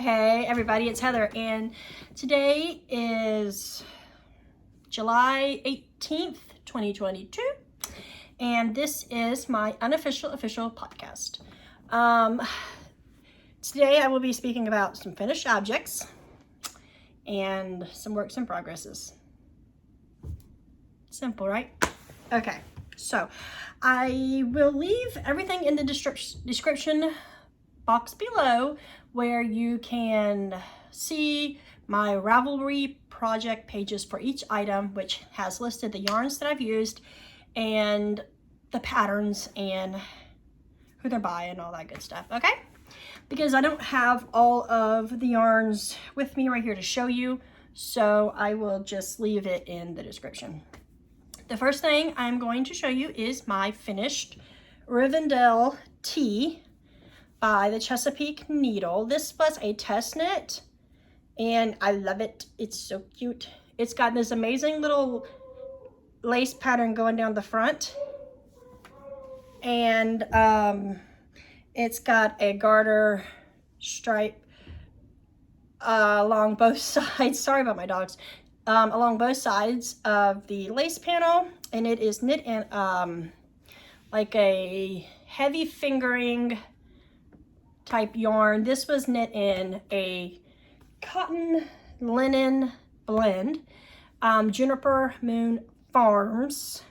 Hey everybody, it's Heather, and today is July 18th, 2022, and this is my unofficial official podcast. Today I will be speaking about some finished objects and some works in progresses. Simple, right? Okay, so I will leave everything in the description box below where you can see my Ravelry project pages for each item, which has listed the yarns that I've used and the patterns and who they're by and all that good stuff, okay? Because I don't have all of the yarns with me right here to show you, so I will just leave it in the description. The first thing I'm going to show you is my finished Rivendell tee by the Chesapeake Needle. This was a test knit and I love it. It's so cute. It's got this amazing little lace pattern going down the front, and it's got a garter stripe along both sides. Sorry about my dogs. Along both sides of the lace panel, and it is knit in like a heavy fingering type yarn. This was knit in a cotton linen blend, Juniper Moon Farms,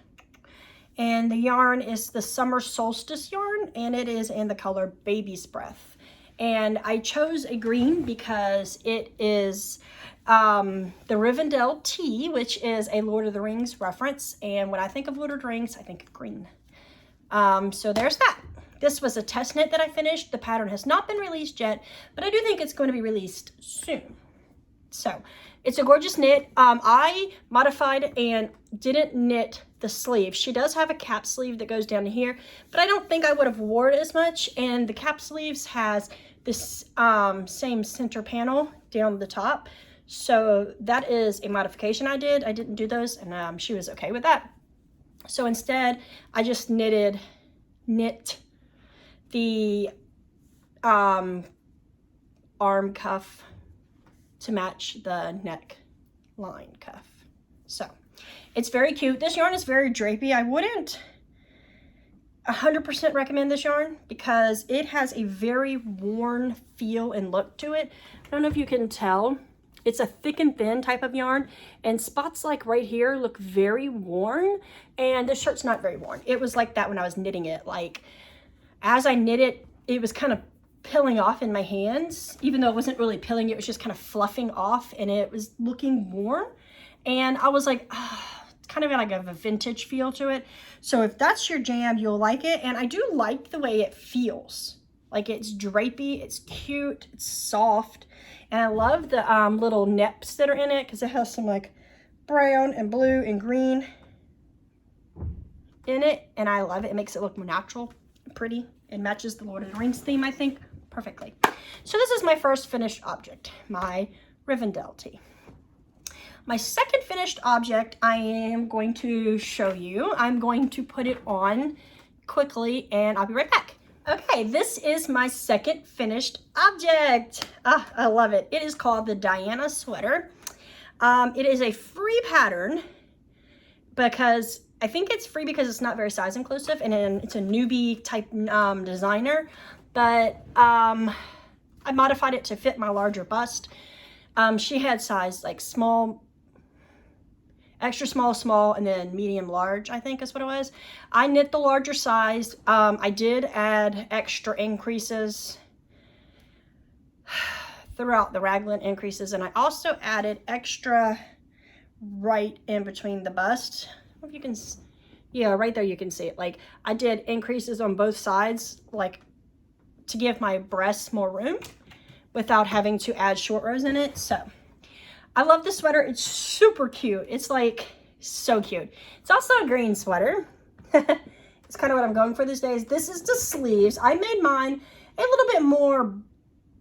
and the yarn is the Summer Solstice yarn, and it is in the color Baby's Breath. And I chose a green because it is the Rivendell tee, which is a Lord of the Rings reference, and when I think of Lord of the Rings I think of green. So there's that. This was a test knit that I finished. The pattern has not been released yet, but I do think it's going to be released soon. So it's a gorgeous knit. I modified and didn't knit the sleeve. She does have a cap sleeve that goes down to here, but I don't think I would have wore it as much. And the cap sleeves has this same center panel down the top. So that is a modification I did. I didn't do those, and she was okay with that. So instead, I just knit the arm cuff to match the neck line cuff. So it's very cute. This yarn is very drapey. I wouldn't 100% recommend this yarn because it has a very worn feel and look to it. I don't know if you can tell. It's a thick and thin type of yarn, and spots like right here look very worn, and this shirt's not very worn. It was like that when I was knitting it. Like, as I knit it, it was kind of peeling off in my hands, even though it wasn't really peeling, it was just kind of fluffing off, and it was looking worn. And I was like, it's kind of got like a vintage feel to it. So if that's your jam, you'll like it. And I do like the way it feels. Like, it's drapey, it's cute, it's soft. And I love the little neps that are in it because it has some like brown and blue and green in it. And I love it. It makes it look more natural and pretty. It matches the Lord of the Rings theme, I think, perfectly. So this is my first finished object, my Rivendell tee. My second finished object I am going to show you. I'm going to put it on quickly and I'll be right back. Okay, this is my second finished object. I love it. It is called the Diana sweater. It is a free pattern because I think it's free because it's not very size inclusive, and then it's a newbie type designer, but I modified it to fit my larger bust. She had size like small, extra small, small, and then medium large, I think is what it was. I knit the larger size. I did add extra increases throughout the raglan increases, and I also added extra right in between the bust. I don't know if you can, yeah, right there you can see it. Like, I did increases on both sides, like to give my breasts more room without having to add short rows in it. So I love this sweater. It's super cute. It's like so cute. It's also a green sweater. It's kind of what I'm going for these days. This is the sleeves. I made mine a little bit more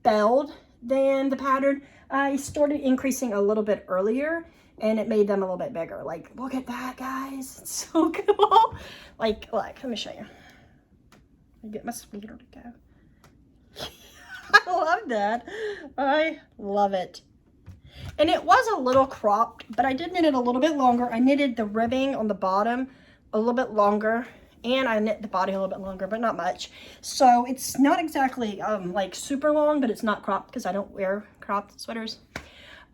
belled than the pattern. I started increasing a little bit earlier, and it made them a little bit bigger. Like, look at that, guys. It's so cool. Like, let me show you. Let me get my speeder to go. I love that. I love it. And it was a little cropped, but I did knit it a little bit longer. I knitted the ribbing on the bottom a little bit longer, and I knit the body a little bit longer, but not much. So it's not exactly like super long, but it's not cropped because I don't wear cropped sweaters.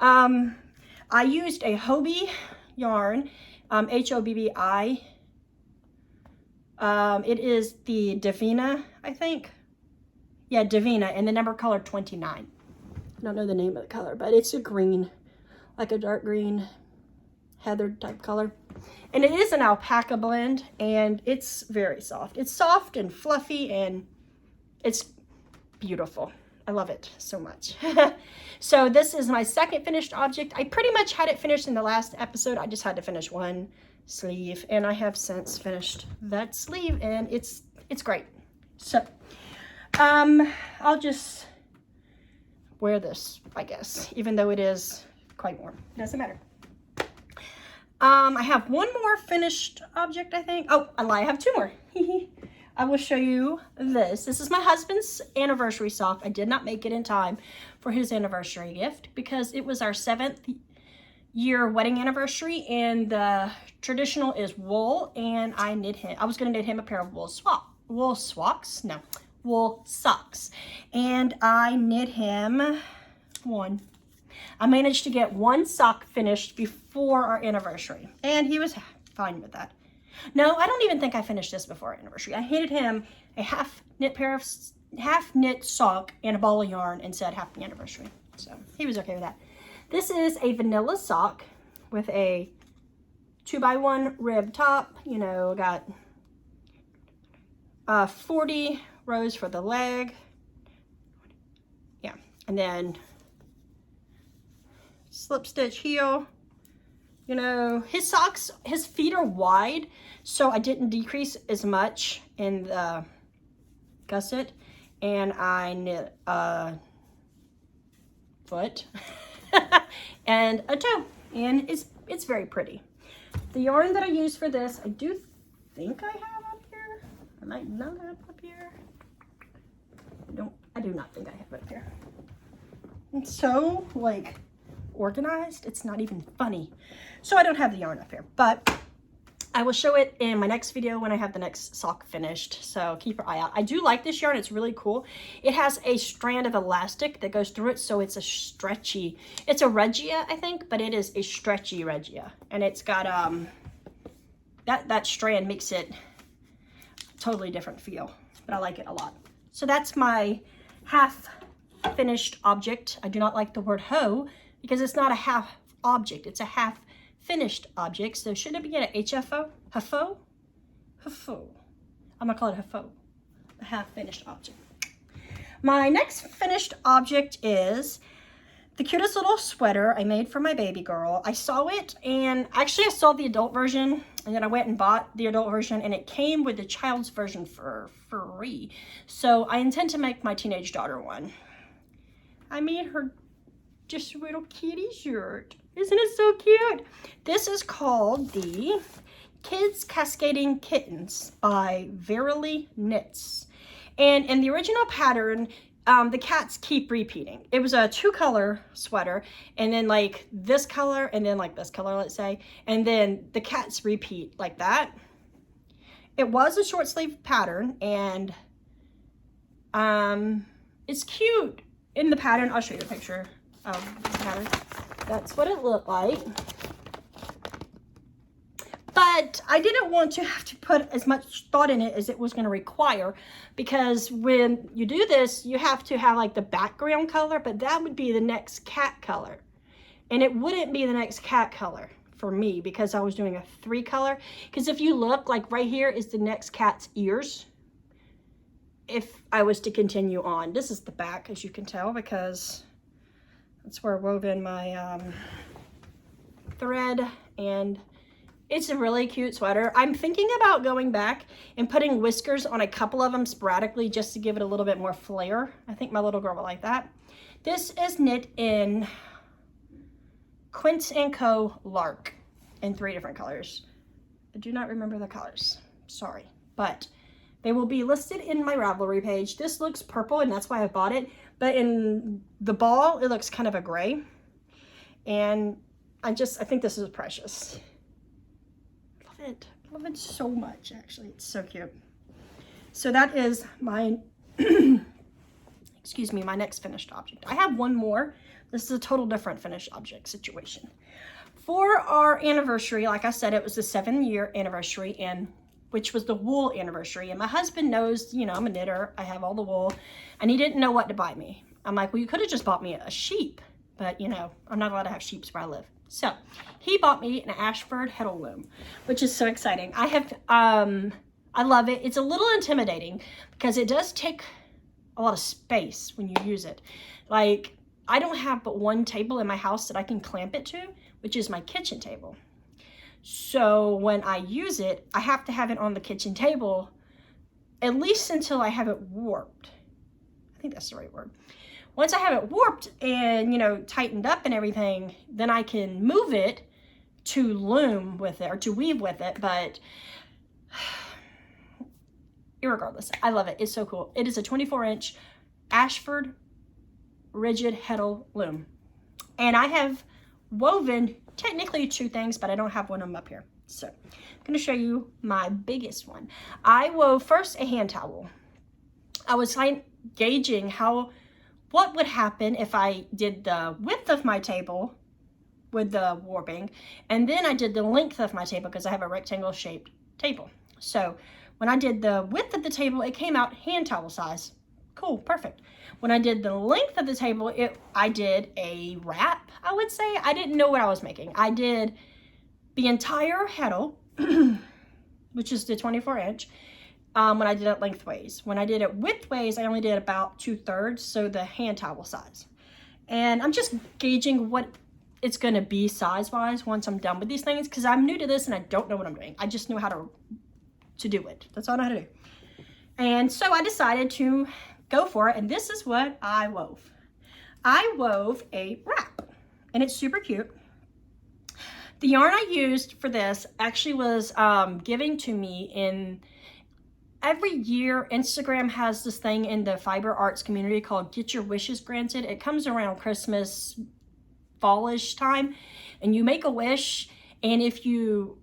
I used a Hobby yarn, Hobbi. It is the Divina, I think. Yeah, Divina, and the number color 29. I don't know the name of the color, but it's a green, like a dark green, heather type color. And it is an alpaca blend, and it's very soft. It's soft and fluffy, and it's beautiful. I love it so much. So this is my second finished object. I pretty much had it finished in the last episode. I just had to finish one sleeve, and I have since finished that sleeve, and it's great. So I'll just wear this, I guess, even though it is quite warm. It doesn't matter. I have one more finished object, I think. Oh, I lie, I have two more. I will show you this. This is my husband's anniversary sock. I did not make it in time for his anniversary gift because it was our 7th year wedding anniversary, and the traditional is wool, and I was gonna knit him a pair of wool socks, and I knit him one. I managed to get one sock finished before our anniversary, and he was fine with that. No, I don't even think I finished this before our anniversary. I knitted him a half knit sock and a ball of yarn and said happy anniversary. So he was okay with that. This is a vanilla sock with a 2x1 rib top. You know, got 40 rows for the leg. Yeah, and then slip stitch heel. You know, his socks, his feet are wide, so I didn't decrease as much in the gusset, and I knit a foot and a toe, and it's very pretty. The yarn that I use for this, I do think I have up here. I might not have up here. I do not think I have up here. It's so like organized, it's not even funny. So I don't have the yarn up here, but I will show it in my next video when I have the next sock finished, so keep your eye out. I do like this yarn, it's really cool. It has a strand of elastic that goes through it, so it's a stretchy, it's a regia, I think, but it is a stretchy regia, and it's got that strand makes it a totally different feel, but I like it a lot. So that's my half finished object. I do not like the word hoe because it's not a half object, it's a half finished object. So should it be an HFO? HFO? HFO. I'm gonna call it HFO, a half finished object. My next finished object is the cutest little sweater I made for my baby girl. I saw it, and actually I saw the adult version, and then I went and bought the adult version, and it came with the child's version for free. So I intend to make my teenage daughter one. I made her just a little kitty shirt. Isn't it so cute? This is called the Kids Cascading Kittens by Verily Knits. And in the original pattern, the cats keep repeating. It was a 2-color sweater, and then like this color, and then like this color, let's say, and then the cats repeat like that. It was a short sleeve pattern, and it's cute in the pattern. I'll show you a picture of the pattern. That's what it looked like. But I didn't want to have to put as much thought in it as it was going to require, because when you do this, you have to have like the background color, but that would be the next cat color. And it wouldn't be the next cat color for me because I was doing a 3-color. Because if you look, like right here is the next cat's ears. If I was to continue on, this is the back, as you can tell, because that's where I wove in my thread, and it's a really cute sweater. I'm thinking about going back and putting whiskers on a couple of them sporadically just to give it a little bit more flair. I think my little girl will like that. This is knit in Quince & Co. Lark in 3 different colors. I do not remember the colors, sorry, but They will be listed in my Ravelry page. This looks purple, and that's why I bought it. But in the ball, it looks kind of a gray. And I think this is precious. Love it. Love it so much, actually. It's so cute. So that is my, excuse me, my next finished object. I have one more. This is a total different finished object situation. For our anniversary, like I said, it was the 7-year anniversary, and which was the wool anniversary. And my husband knows, you know, I'm a knitter. I have all the wool, and he didn't know what to buy me. I'm like, well, you could have just bought me a sheep, but you know, I'm not allowed to have sheep where I live. So he bought me an Ashford Heddle loom, which is so exciting. I love it. It's a little intimidating because it does take a lot of space when you use it. Like, I don't have but one table in my house that I can clamp it to, which is my kitchen table. So when I use it, I have to have it on the kitchen table at least until I have it warped. I think that's the right word. Once I have it warped and, you know, tightened up and everything, then I can move it to loom with it or to weave with it. But irregardless, I love it. It's so cool. It is a 24-inch Ashford rigid Heddle loom. And I have woven technically 2 things, but I don't have one of them up here. So I'm going to show you my biggest one. I wove first a hand towel. I was gauging what would happen if I did the width of my table with the warping, and then I did the length of my table because I have a rectangle shaped table. So when I did the width of the table, it came out hand towel size. Cool, perfect. When I did the length of the table, I did a wrap, I would say. I didn't know what I was making. I did the entire heddle, which is the 24-inch, when I did it lengthways. When I did it widthways, I only did about 2/3, so the hand towel size. And I'm just gauging what it's going to be size-wise once I'm done with these things, because I'm new to this and I don't know what I'm doing. I just know how to do it. That's all I know how to do. And so I decided to go for it, and this is what I wove. I wove a wrap, and it's super cute. The yarn I used for this actually was given to me in, every year Instagram has this thing in the fiber arts community called Get Your Wishes Granted. It comes around Christmas, fallish time, and you make a wish, and if you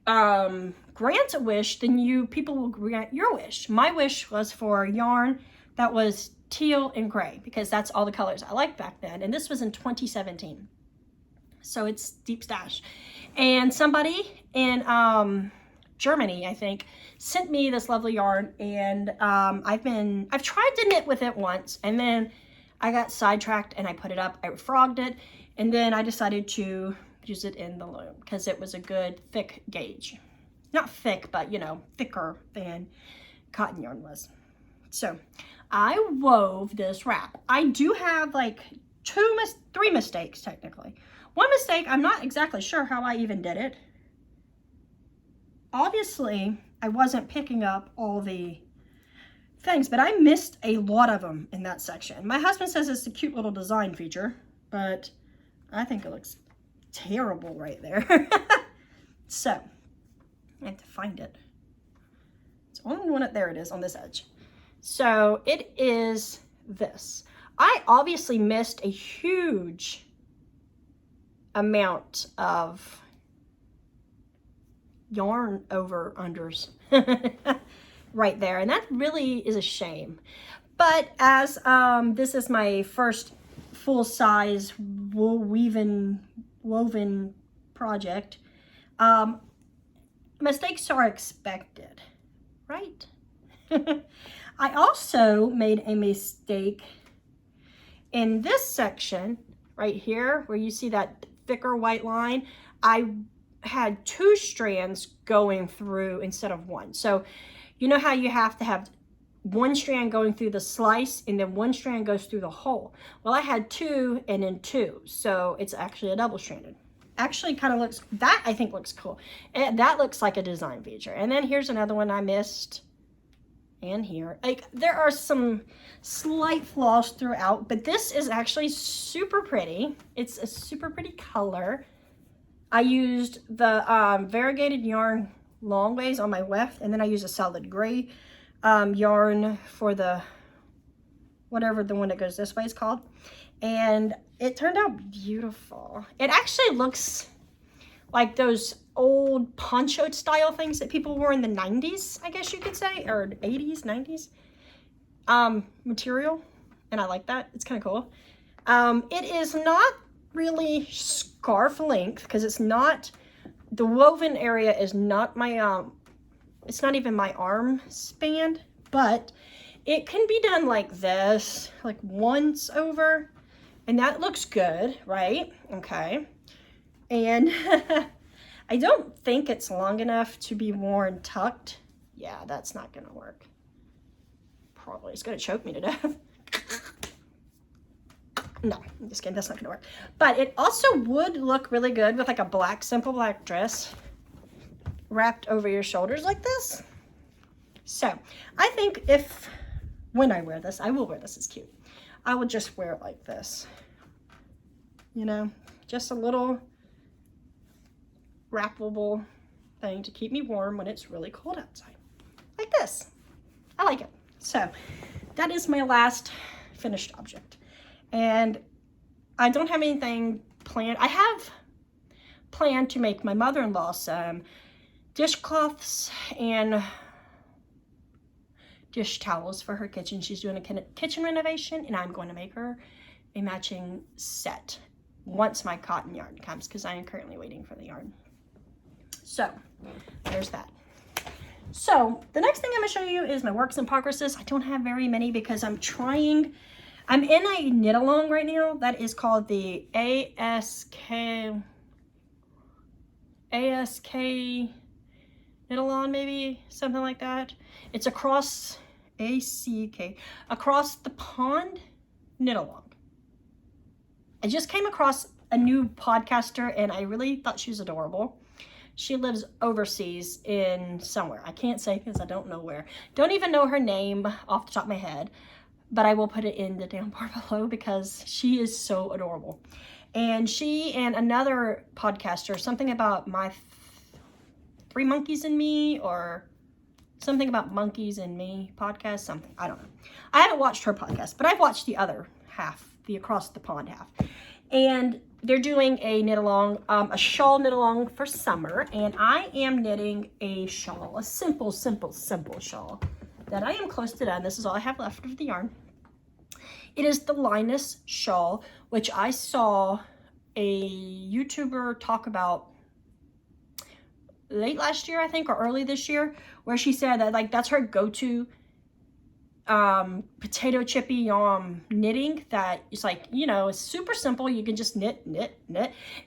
grant a wish, then people will grant your wish. My wish was for yarn that was teal and gray, because that's all the colors I liked back then. And this was in 2017. So it's deep stash. And somebody in Germany, I think, sent me this lovely yarn, and I've tried to knit with it once, and then I got sidetracked and I put it up, I frogged it, and then I decided to use it in the loom because it was a good thick gauge. Not thick, but you know, thicker than cotton yarn was. So I wove this wrap. I do have like 3 mistakes technically. One mistake, I'm not exactly sure how I even did it. Obviously, I wasn't picking up all the things, but I missed a lot of them in that section. My husband says it's a cute little design feature, but I think it looks terrible right there. So I have to find it. It's only one, there it is on this edge. So it is this. I obviously missed a huge amount of yarn over unders right there, and that really is a shame. But as this is my first full-size woven project, mistakes are expected, right? I also made a mistake in this section right here where you see that thicker white line. I had 2 strands going through instead of 1. So you know how you have to have 1 strand going through the slice and then 1 strand goes through the hole. Well, I had 2 and then 2, so it's actually a double stranded. Actually kind of looks, that I think looks cool. And that looks like a design feature. And then here's another one I missed. And here, like, there are some slight flaws throughout, but this is actually super pretty. It's a super pretty color. I used the variegated yarn long ways on my weft, and then I used a solid gray yarn for the, whatever the one that goes this way is called. And it turned out beautiful. It actually looks like those old poncho style things that people wore in the 90s, I guess you could say, or 80s, 90s material. And I like that. It's kind of cool. It is not really scarf length because it's not, the woven area is not my, it's not even my arm span, but it can be done like this, like once over, and that looks good, right? Okay. And I don't think it's long enough to be worn tucked. Yeah, that's not gonna work. Probably, it's gonna choke me to death. No, I'm just kidding, that's not gonna work. But it also would look really good with like a black, simple black dress wrapped over your shoulders like this. So I think when I wear this, I will wear this, it's cute. I will just wear it like this. You know, just a little wrappable thing to keep me warm when it's really cold outside. Like this. I like it. So that is my last finished object. And I don't have anything planned. I have planned to make my mother-in-law some dishcloths and dish towels for her kitchen. She's doing a kitchen renovation, and I'm going to make her a matching set once my cotton yarn comes, because I am currently waiting for the yarn. So there's that. So the next thing I'm going to show you is my works in progresses. I don't have very many because I'm in a knit along right now that is called the ASK knit along, maybe something like that. It's across across the pond knit along. I just came across a new podcaster and I really thought she was adorable. She lives overseas in somewhere. I can't say because I don't know where. Don't even know her name off the top of my head, but I will put it in the down bar below because she is so adorable. And she and another podcaster, something about my 3 monkeys and me, or something about monkeys and me podcast, something, I don't know. I haven't watched her podcast, but I've watched the other half, the across the pond half. And they're doing a knit along, a shawl knit along for summer. And I am knitting a shawl, a simple shawl that I am close to done. This is all I have left of the yarn. It is the Linus Shawl, which I saw a YouTuber talk about late last year, I think, or early this year, where she said that like that's her go-to potato chippy knitting, that it's like, you know, it's super simple. You can just knit,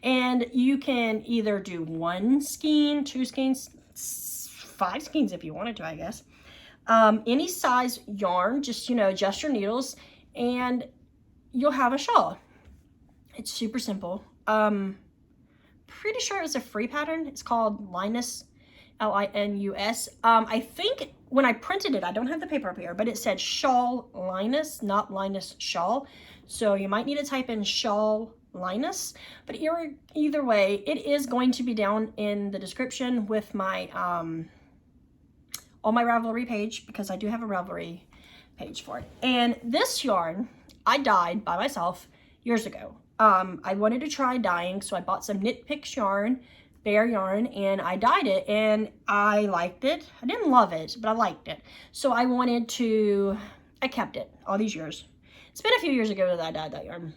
and you can either do 1 skein, 2 skeins, 5 skeins if you wanted to, I guess. Any size yarn, just, you know, adjust your needles and you'll have a shawl. It's super simple. Pretty sure it was a free pattern. It's called Linus, Linus. I think when I printed it, I don't have the paper up here, but it said Shawl Linus, not Linus Shawl. So you might need to type in Shawl Linus, but either way, it is going to be down in the description with my, on my Ravelry page, because I do have a Ravelry page for it. And this yarn, I dyed by myself years ago. I wanted to try dyeing, so I bought some Knit Picks yarn, bare yarn, and I dyed it, and I liked it. I didn't love it, but I liked it. So I kept it all these years. It's been a few years ago that I dyed that yarn.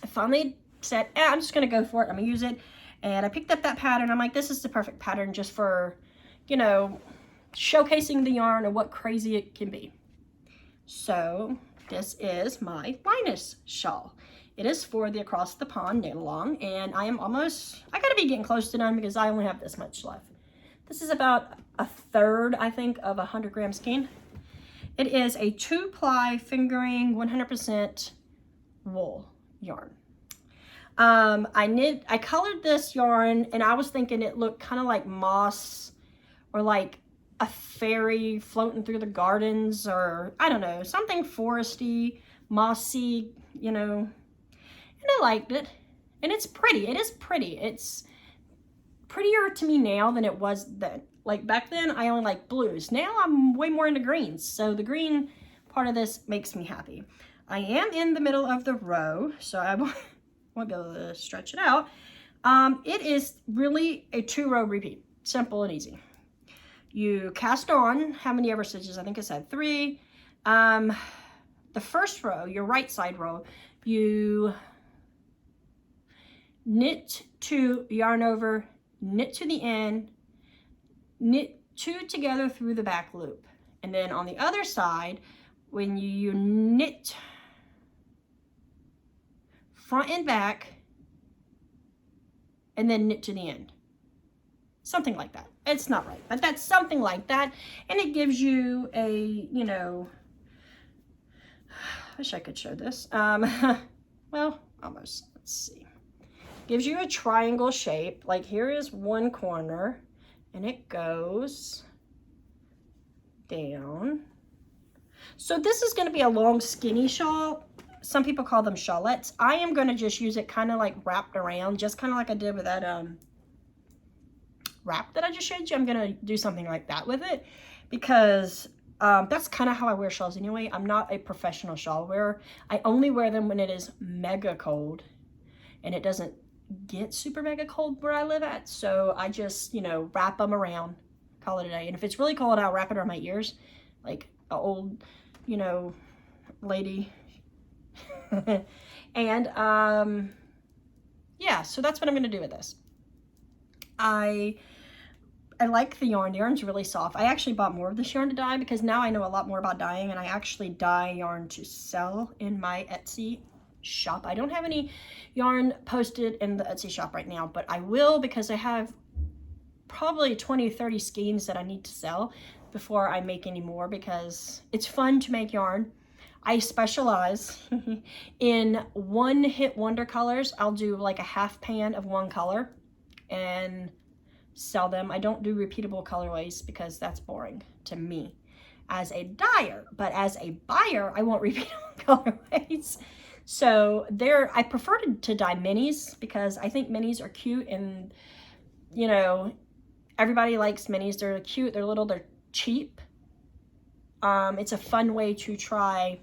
I finally said, I'm just gonna go for it, I'm gonna use it. And I picked up that pattern. I'm like, this is the perfect pattern just for, you know, showcasing the yarn and what crazy it can be. So this is my Linus shawl. It is for the across the pond knit along, and I gotta be getting close to done because I only have this much left. This is about 1/3, I think, of 100 gram skein. It is a 2-ply fingering 100% wool yarn. I colored this yarn, and I was thinking it looked kind of like moss, or like a fairy floating through the gardens, or I don't know, something foresty, mossy, you know. And I liked it, and it's pretty. It is pretty. It's prettier to me now than it was then. Like back then, I only like blues. Now I'm way more into greens. So the green part of this makes me happy. I am in the middle of the row, so I won't be able to stretch it out. It is really a 2-row repeat, simple and easy. You cast on, how many ever stitches? I think I said 3. The first row, your right side row, you knit 2, yarn over, knit to the end, knit 2 together through the back loop. And then on the other side, when you knit front and back, and then knit to the end. Something like that. It's not right, but that's something like that. And it gives you a, you know, I wish I could show this. Well, almost. Let's see. Gives you a triangle shape. Like here is one corner, and it goes down. So this is going to be a long skinny shawl. Some people call them shawlettes. I am going to just use it kind of like wrapped around, just kind of like I did with that wrap that I just showed you. I'm going to do something like that with it because that's kind of how I wear shawls anyway. I'm not a professional shawl wearer. I only wear them when it is mega cold, and it doesn't get super mega cold where I live at. So I just, you know, wrap them around, call it a day. And if it's really cold, I'll wrap it around my ears like an old, you know, lady. And yeah, so that's what I'm going to do with this. I like the yarn. The yarn's really soft. I actually bought more of this yarn to dye because now I know a lot more about dyeing, and I actually dye yarn to sell in my Etsy shop. I don't have any yarn posted in the Etsy shop right now, but I will because I have probably 20-30 skeins that I need to sell before I make any more because it's fun to make yarn. I specialize in one-hit wonder colors. I'll do like a half pan of one color and sell them. I don't do repeatable colorways because that's boring to me as a dyer, but as a buyer, I want repeatable colorways. So I prefer to dye minis because I think minis are cute, and you know, everybody likes minis. They're cute, they're little, they're cheap. It's a fun way to try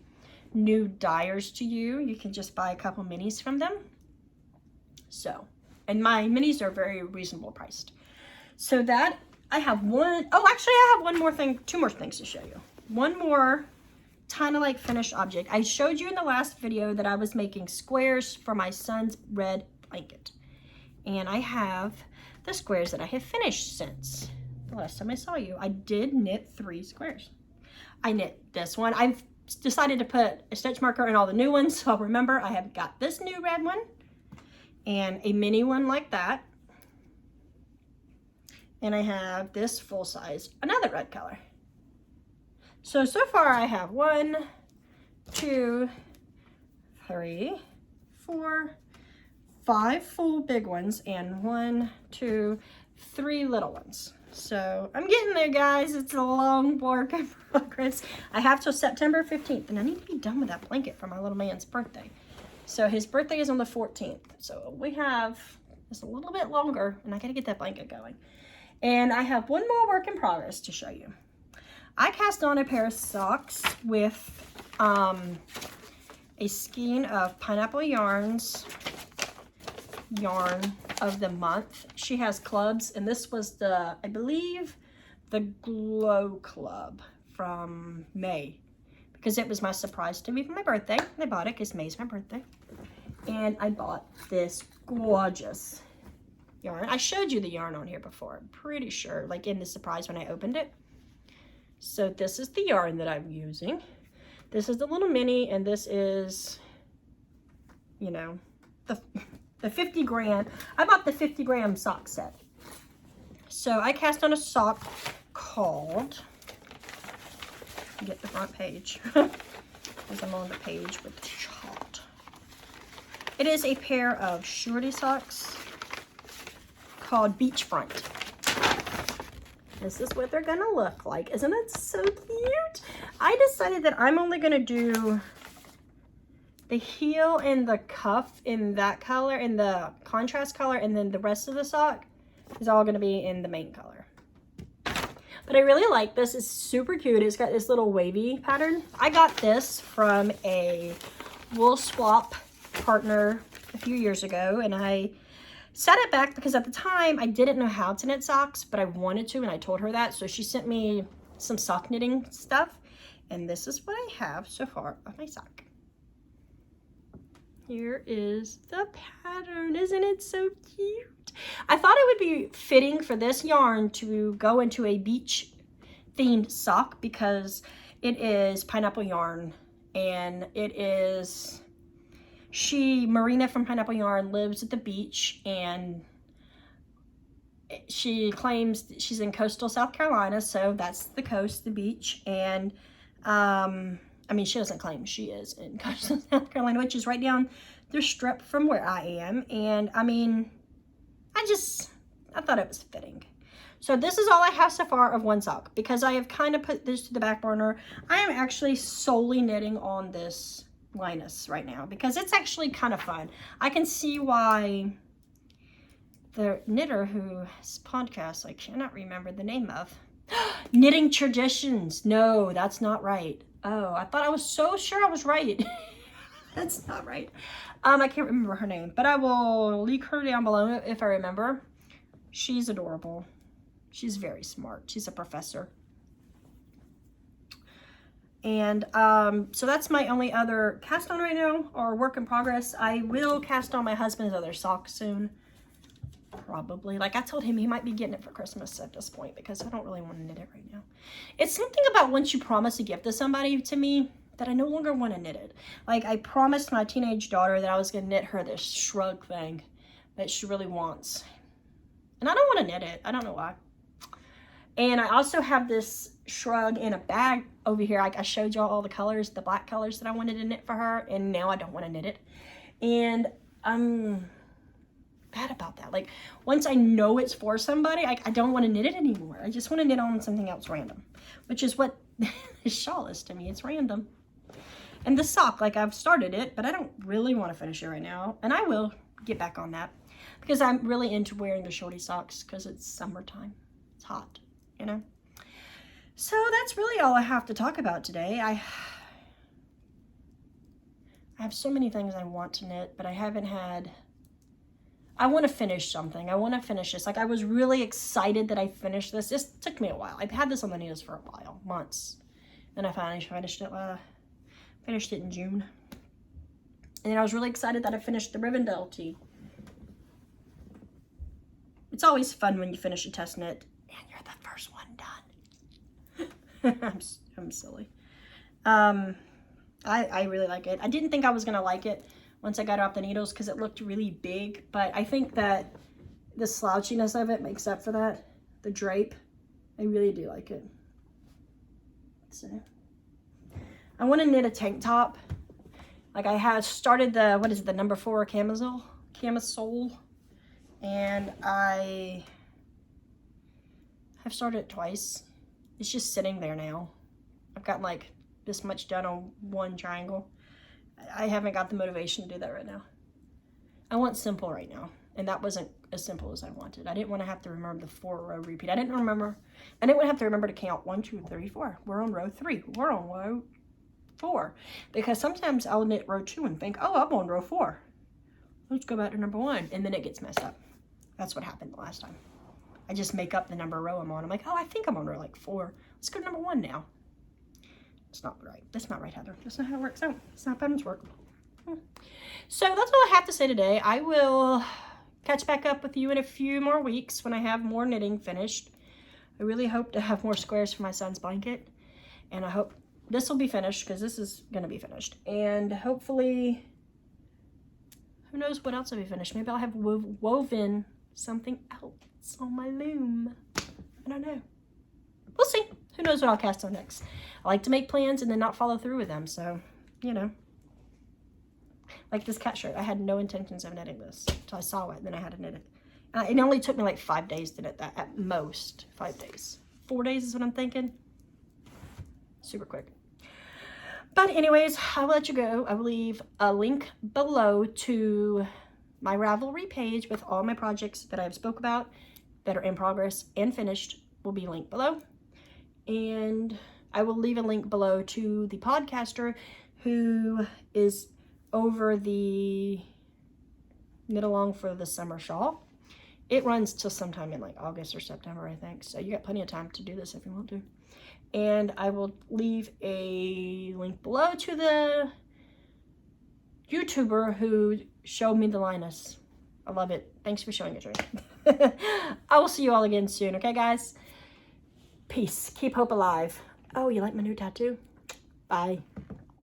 new dyers to you. You can just buy a couple minis from them. So, and my minis are very reasonable priced. So that I have one, oh, actually I have one more thing, 2 more things to show you. One more kind of like finished object. I showed you in the last video that I was making squares for my son's red blanket. And I have the squares that I have finished since the last time I saw you. I did knit 3 squares. I knit this one. I've decided to put a stitch marker in all the new ones, so remember I have got this new red one and a mini one like that, and I have this full size, another red color. So far I have 1, 2, 3, 4, 5 full big ones and 1, 2, 3 little ones. So I'm getting there, guys. It's a long work in progress. I have till September 15th, and I need to be done with that blanket for my little man's birthday. So his birthday is on the 14th. So we have just a little bit longer, and I gotta get that blanket going. And I have one more work in progress to show you. I cast on a pair of socks with a skein of Pineapple Yarns yarn of the month. She has clubs, and this was the, I believe, the Glow Club from May, because it was my surprise to me for my birthday. I bought it because May's my birthday, and I bought this gorgeous yarn. I showed you the yarn on here before, I'm pretty sure, like in the surprise when I opened it. So this is the yarn that I'm using. This is the little mini, and this is, you know, the 50 gram. I bought the 50 gram sock set. So I cast on a sock called, get the front page, because I'm on the page with the chart. It is a pair of shorty socks called Beachfront. This is what they're gonna look like. Isn't it so cute? I decided that I'm only gonna do the heel and the cuff in that color, in the contrast color, and then the rest of the sock is all going to be in the main color. But I really like this. It's super cute. It's got this little wavy pattern. I got this from a wool swap partner a few years ago, and I set it back because at the time I didn't know how to knit socks, but I wanted to, and I told her that. So she sent me some sock knitting stuff, and this is what I have so far of my sock. Here is the pattern. Isn't it so cute? I thought it would be fitting for this yarn to go into a beach themed sock because it is pineapple yarn, and it is, Marina from Pineapple Yarn lives at the beach, and she claims she's in coastal South Carolina, so that's the coast, the beach, and I mean, she doesn't claim, she is in coastal South Carolina, which is right down the strip from where I am. And I mean, I thought it was fitting. So this is all I have so far of one sock, because I have kind of put this to the back burner. I am actually solely knitting on this Linus right now because it's actually kind of fun. I can see why the knitter whose podcast I cannot remember the name of, Knitting Traditions. No, that's not right. Oh, I thought I was so sure I was right. That's not right. I can't remember her name, but I will link her down below if I remember. She's adorable. She's very smart. She's a professor. And so that's my only other cast on right now, or work in progress. I will cast on my husband's other sock soon. Probably. Like I told him he might be getting it for Christmas at this point because I don't really want to knit it right now. It's something about once you promise a gift to somebody, to me, that I no longer want to knit it. Like I promised my teenage daughter that I was going to knit her this shrug thing that she really wants. And I don't want to knit it. I don't know why. And I also have this shrug in a bag over here. Like I showed y'all all the colors, the black colors that I wanted to knit for her. And now I don't want to knit it. And I'm bad about that. Like once I know it's for somebody, I don't want to knit it anymore. I just want to knit on something else random, which is what this shawl is to me. It's random. And the sock, like I've started it, but I don't really want to finish it right now. And I will get back on that because I'm really into wearing the shorty socks because it's summertime. It's hot, you know? So that's really all I have to talk about today. I have so many things I want to knit, but I haven't had... I want to finish something. I want to finish this. Like I was really excited that I finished this. This took me a while. I've had this on the needles for a while, months. Then I finally finished it in June. And then I was really excited that I finished the Rivendell tee. It's always fun when you finish a test knit and you're the first one done. I'm silly. I really like it. I didn't think I was gonna like it once I got it off the needles because it looked really big, but I think that the slouchiness of it makes up for that. The drape, I really do like it. So I want to knit a tank top. Like I have started the, what is it, the number 4 camisole, and I have started it twice. It's just sitting there now. I've gotten like this much done on one triangle. I haven't got the motivation to do that right now. I want simple right now, and that wasn't as simple as I wanted. I didn't want to have to remember the 4-row repeat. I didn't want to have to remember to count 1, 2, 3, 4. We're on row 3. We're on row 4. Because sometimes I'll knit row 2 and think, oh, I'm on row 4. Let's go back to number 1, and then it gets messed up. That's what happened the last time. I just make up the number row I'm on. I'm like, oh, I think I'm on row like 4. Let's go to number 1 now. It's not right. That's not right, Heather. That's not how it works out. That's not how patterns work. So that's all I have to say today. I will catch back up with you in a few more weeks when I have more knitting finished. I really hope to have more squares for my son's blanket. And I hope this will be finished because this is going to be finished. And hopefully, who knows what else will be finished. Maybe I'll have woven something else on my loom. I don't know. We'll see. Who knows what I'll cast on next. I like to make plans and then not follow through with them. So, you know. Like this cat shirt. I had no intentions of knitting this until I saw it and then I had to knit it. It only took me like 5 days to knit that. At most, 5 days. 4 days is what I'm thinking. Super quick. But anyways, I will let you go. I will leave a link below to my Ravelry page with all my projects that I've spoke about that are in progress and finished will be linked below. And I will leave a link below to the podcaster who is over the Knit Along for the Summer Shawl. It runs till sometime in like August or September, I think. So you got plenty of time to do this if you want to. And I will leave a link below to the YouTuber who showed me the Linus. I love it. Thanks for showing it to me. I will see you all again soon, okay, guys? Peace. Keep hope alive. Oh, you like my new tattoo? Bye.